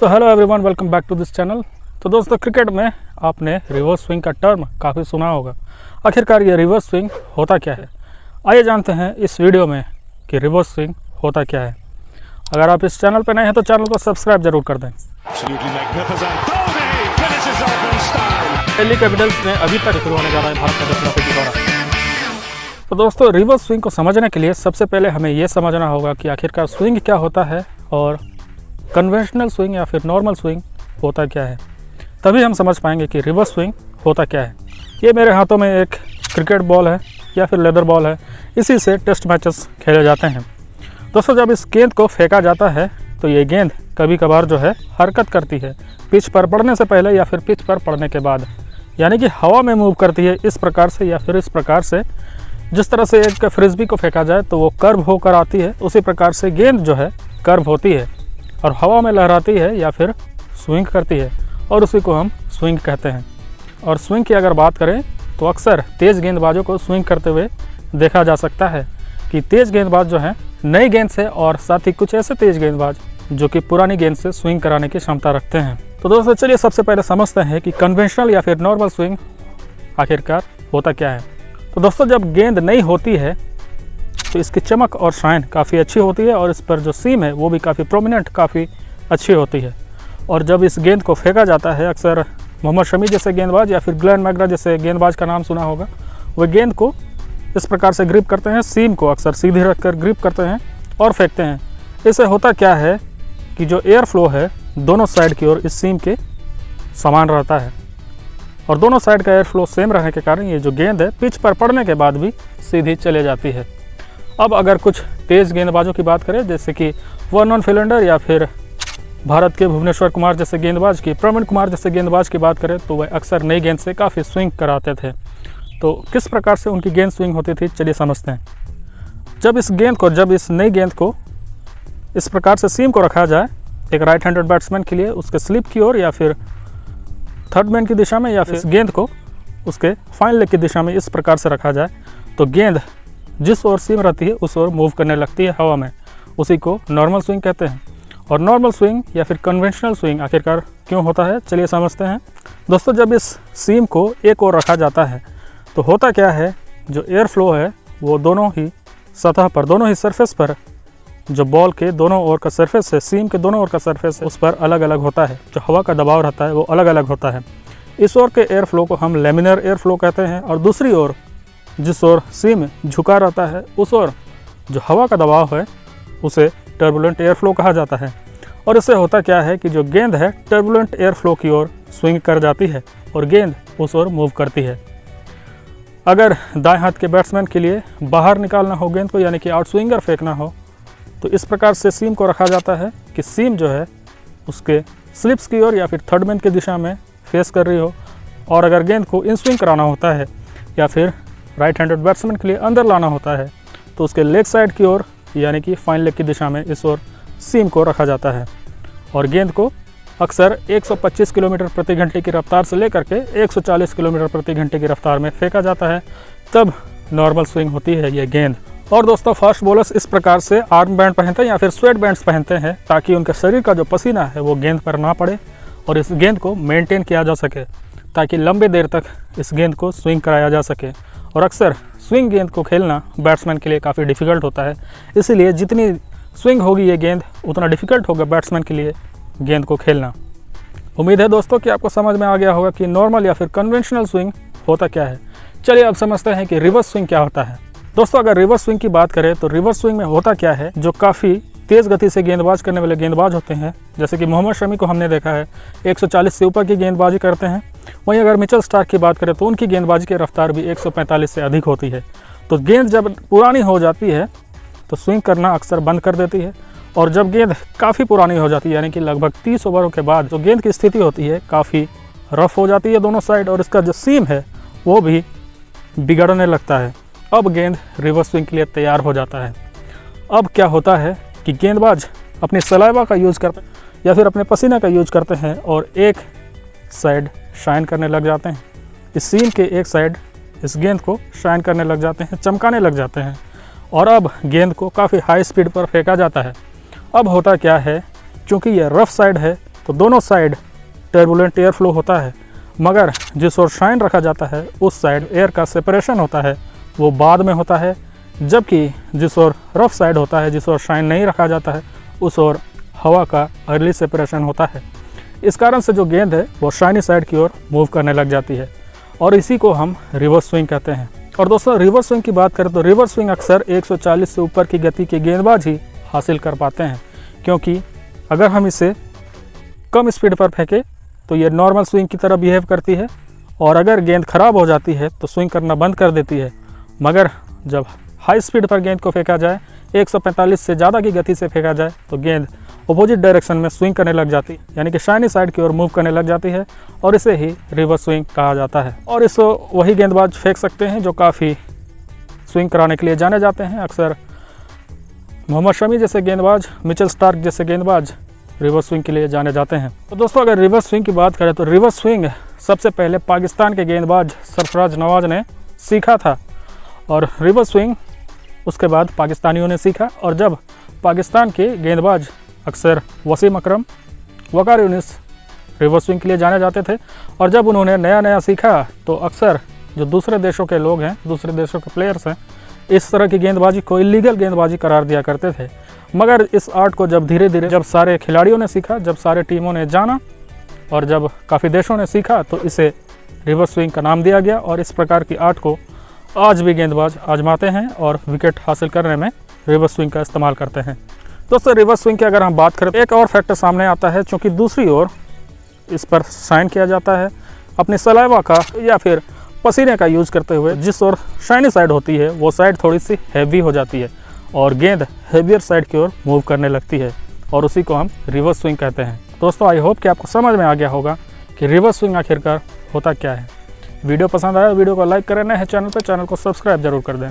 So hello everyone, welcome back to this channel. तो दोस्तों, cricket में आपने रिवर्स स्विंग का टर्म काफ़ी सुना होगा। आखिरकार ये रिवर्स स्विंग होता क्या है, आइए जानते हैं इस वीडियो में कि रिवर्स स्विंग होता क्या है। अगर आप इस चैनल पर नए हैं तो चैनल को सब्सक्राइब जरूर कर दें। दिल्ली कैपिटल्स में अभी तक शुरू होने जा रहा है भारत का 10 के दौरा। तो दोस्तों, रिवर्स स्विंग को समझने के लिए सबसे पहले हमें यह समझना होगा कि आखिरकार स्विंग क्या होता है और कन्वेंशनल स्विंग या फिर नॉर्मल स्विंग होता क्या है। तभी हम समझ पाएंगे कि रिवर्स स्विंग होता क्या है। ये मेरे हाथों में एक क्रिकेट बॉल है या फिर लेदर बॉल है, इसी से टेस्ट मैचेस खेले जाते हैं। दोस्तों, जब इस गेंद को फेंका जाता है तो ये गेंद कभी कभार जो है हरकत करती है पिच पर पड़ने से पहले या फिर पिच पर पड़ने के बाद, यानी कि हवा में मूव करती है इस प्रकार से या फिर इस प्रकार से। जिस तरह से एक फ्रिस्बी को फेंका जाए तो वो कर्व होकर आती है, उसी प्रकार से गेंद जो है कर्व होती है और हवा में लहराती है या फिर स्विंग करती है, और उसी को हम स्विंग कहते हैं। और स्विंग की अगर बात करें तो अक्सर तेज़ गेंदबाजों को स्विंग करते हुए देखा जा सकता है कि तेज़ गेंदबाज जो हैं नई गेंद से, और साथ ही कुछ ऐसे तेज़ गेंदबाज जो कि पुरानी गेंद से स्विंग कराने की क्षमता रखते हैं। तो दोस्तों, चलिए सबसे पहले समझते हैं कि कन्वेंशनल या फिर नॉर्मल स्विंग आखिरकार होता क्या है। तो दोस्तों, जब गेंद नई होती है तो इसकी चमक और शाइन काफ़ी अच्छी होती है और इस पर जो सीम है वो भी काफ़ी प्रोमिनेंट, काफ़ी अच्छी होती है। और जब इस गेंद को फेंका जाता है, अक्सर मोहम्मद शमी जैसे गेंदबाज या फिर ग्लेन मैकग्रा जैसे गेंदबाज का नाम सुना होगा, वह गेंद को इस प्रकार से ग्रिप करते हैं, सीम को अक्सर सीधी रखकर ग्रिप करते हैं और फेंकते हैं। इससे होता क्या है कि जो एयर फ्लो है दोनों साइड की ओर इस सीम के समान रहता है, और दोनों साइड का एयर फ्लो सेम रहने के कारण ये जो गेंद है पिच पर पड़ने के बाद भी सीधी चले जाती है। अब अगर कुछ तेज़ गेंदबाजों की बात करें, जैसे कि वर्नन फिलेंडर या फिर भारत के भुवनेश्वर कुमार जैसे गेंदबाज की, प्रवीण कुमार जैसे गेंदबाज की बात करें, तो वह अक्सर नई गेंद से काफ़ी स्विंग कराते थे। तो किस प्रकार से उनकी गेंद स्विंग होती थी, चलिए समझते हैं। जब इस नई गेंद को इस प्रकार से सीम को रखा जाए एक राइट हैंडेड बैट्समैन के लिए, उसके स्लिप की ओर या फिर थर्ड मैन की दिशा में, या फिर इस गेंद को उसके फाइन लेग की दिशा में इस प्रकार से रखा जाए, तो गेंद जिस ओर सीम रहती है उस ओर मूव करने लगती है हवा में। उसी को नॉर्मल स्विंग कहते हैं। और नॉर्मल स्विंग या फिर कन्वेंशनल स्विंग आखिरकार क्यों होता है, चलिए समझते हैं। दोस्तों, जब इस सीम को एक ओर रखा जाता है तो होता क्या है, जो एयर फ्लो है वो दोनों ही सतह पर, दोनों ही सरफेस पर, जो बॉल के दोनों ओर का सरफेस है, सीम के दोनों ओर का सरफेस है, उस पर अलग अलग होता है। जो हवा का दबाव रहता है वो अलग अलग होता है। इस ओर के एयर फ्लो को हम लेमिनर एयर फ्लो कहते हैं, और दूसरी ओर जिस ओर सीम झुका रहता है उस ओर जो हवा का दबाव है उसे टर्बुलेंट एयर फ्लो कहा जाता है। और इससे होता क्या है कि जो गेंद है टर्बुलेंट एयर फ्लो की ओर स्विंग कर जाती है और गेंद उस ओर मूव करती है। अगर दाएं हाथ के बैट्समैन के लिए बाहर निकालना हो गेंद को, यानी कि आउट स्विंगर फेंकना हो, तो इस प्रकार से सीम को रखा जाता है कि सीम जो है उसके स्लिप्स की ओर या फिर थर्ड मैन की दिशा में फेस कर रही हो। और अगर गेंद को इन स्विंग कराना होता है या फिर राइट हैंडेड बैट्समैन के लिए अंदर लाना होता है, तो उसके लेग साइड की ओर यानी कि फाइन लेग की दिशा में इस ओर सीम को रखा जाता है। और गेंद को अक्सर 125 किलोमीटर प्रति घंटे की रफ्तार से लेकर के 140 किलोमीटर प्रति घंटे की रफ्तार में फेंका जाता है, तब नॉर्मल स्विंग होती है ये गेंद। और दोस्तों, फास्ट बॉलर्स इस प्रकार से आर्म बैंड पहनते हैं या फिर स्वेट बैंड्स पहनते हैं ताकि उनके शरीर का जो पसीना है वो गेंद पर ना पड़े और इस गेंद को मेंटेन किया जा सके, ताकि लंबे देर तक इस गेंद को स्विंग कराया जा सके। और अक्सर स्विंग गेंद को खेलना बैट्समैन के लिए काफ़ी डिफ़िकल्ट होता है, इसीलिए जितनी स्विंग होगी ये गेंद उतना डिफ़िकल्ट होगा बैट्समैन के लिए गेंद को खेलना। उम्मीद है दोस्तों कि आपको समझ में आ गया होगा कि नॉर्मल या फिर कन्वेंशनल स्विंग होता क्या है। चलिए अब समझते हैं कि रिवर्स स्विंग क्या होता है। दोस्तों, अगर रिवर्स स्विंग की बात करें तो रिवर्स स्विंग में होता क्या है, जो काफ़ी तेज़ गति से गेंदबाज करने वाले गेंदबाज होते हैं, जैसे कि मोहम्मद शमी को हमने देखा है 140 से ऊपर की गेंदबाजी करते हैं। वहीं अगर मिचेल स्टार्क की बात करें तो उनकी गेंदबाजी की रफ्तार भी 145 से अधिक होती है। तो गेंद जब पुरानी हो जाती है तो स्विंग करना अक्सर बंद कर देती है, और जब गेंद काफ़ी पुरानी हो जाती है, यानी कि लगभग 30 ओवरों के बाद, जो गेंद की स्थिति होती है काफ़ी रफ हो जाती है दोनों साइड, और इसका जो सीम है वो भी बिगड़ने लगता है। अब गेंद रिवर्स स्विंग के लिए तैयार हो जाता है। अब क्या होता है कि गेंदबाज अपनी सलाइवा का यूज़ करते हैं या फिर अपने पसीने का यूज़ करते हैं और एक साइड शाइन करने लग जाते हैं। इस सीम के एक साइड इस गेंद को शाइन करने लग जाते हैं, चमकाने लग जाते हैं, और अब गेंद को काफ़ी हाई स्पीड पर फेंका जाता है। अब होता क्या है, चूँकि यह रफ साइड है तो दोनों साइड टर्बुलेंट एयर फ्लो होता है, मगर जिस ओर शाइन रखा जाता है उस साइड एयर का सेपरेशन होता है वो बाद में होता है, जबकि जिस ओर रफ साइड होता है, जिस ओर शाइन नहीं रखा जाता है, उस ओर हवा का अर्ली सेपरेशन होता है। इस कारण से जो गेंद है वो शाइनी साइड की ओर मूव करने लग जाती है और इसी को हम रिवर्स स्विंग कहते हैं। और दोस्तों रिवर्स स्विंग की बात करें तो रिवर्स स्विंग अक्सर 140 से ऊपर की गति के गेंदबाज ही हासिल कर पाते हैं, क्योंकि अगर हम इसे कम स्पीड पर फेंकें तो ये नॉर्मल स्विंग की तरह बिहेव करती है और अगर गेंद खराब हो जाती है तो स्विंग करना बंद कर देती है। मगर जब हाई स्पीड पर गेंद को फेंका जाए, 145 से ज़्यादा की गति से फेंका जाए, तो गेंद अपोजिट डायरेक्शन में स्विंग करने लग जाती है, यानी कि शाइनी साइड की ओर मूव करने लग जाती है और इसे ही रिवर्स स्विंग कहा जाता है। और इसको वही गेंदबाज फेंक सकते हैं जो काफ़ी स्विंग कराने के लिए जाने जाते हैं। अक्सर मोहम्मद शमी जैसे गेंदबाज, मिचेल स्टार्क जैसे गेंदबाज रिवर्स स्विंग के लिए जाने जाते हैं। तो दोस्तों अगर रिवर्स स्विंग की बात करें तो रिवर्स स्विंग सबसे पहले पाकिस्तान के गेंदबाज सरफराज नवाज ने सीखा था और रिवर्स स्विंग उसके बाद पाकिस्तानियों ने सीखा। और जब पाकिस्तान के गेंदबाज अक्सर वसीम अकरम, वकार यूनिस रिवर्स स्विंग के लिए जाने जाते थे और जब उन्होंने नया नया सीखा तो अक्सर जो दूसरे देशों के लोग हैं, दूसरे देशों के प्लेयर्स हैं, इस तरह की गेंदबाजी को इलीगल गेंदबाजी करार दिया करते थे। मगर इस आर्ट को जब धीरे धीरे जब सारे खिलाड़ियों ने सीखा, जब सारे टीमों ने जाना और जब काफ़ी देशों ने सीखा तो इसे रिवर्स स्विंग का नाम दिया गया और इस प्रकार की आर्ट को आज भी गेंदबाज आजमाते हैं और विकेट हासिल करने में रिवर्स स्विंग का इस्तेमाल करते हैं। दोस्तों रिवर्स स्विंग की अगर हम बात करें तो एक और फैक्टर सामने आता है, चूँकि दूसरी ओर इस पर साइन किया जाता है अपनी सलाइवा का या फिर पसीने का यूज़ करते हुए। जिस ओर शाइनी साइड होती है वो साइड थोड़ी सी हैवी हो जाती है और गेंद हैवियर साइड की ओर मूव करने लगती है और उसी को हम रिवर्स स्विंग कहते हैं। दोस्तों आई होप कि आपको समझ में आ गया होगा कि रिवर्स स्विंग आखिरकार होता क्या है। वीडियो पसंद आया वीडियो को लाइक करें, नए हैं चैनल पर चैनल को सब्सक्राइब जरूर कर दें।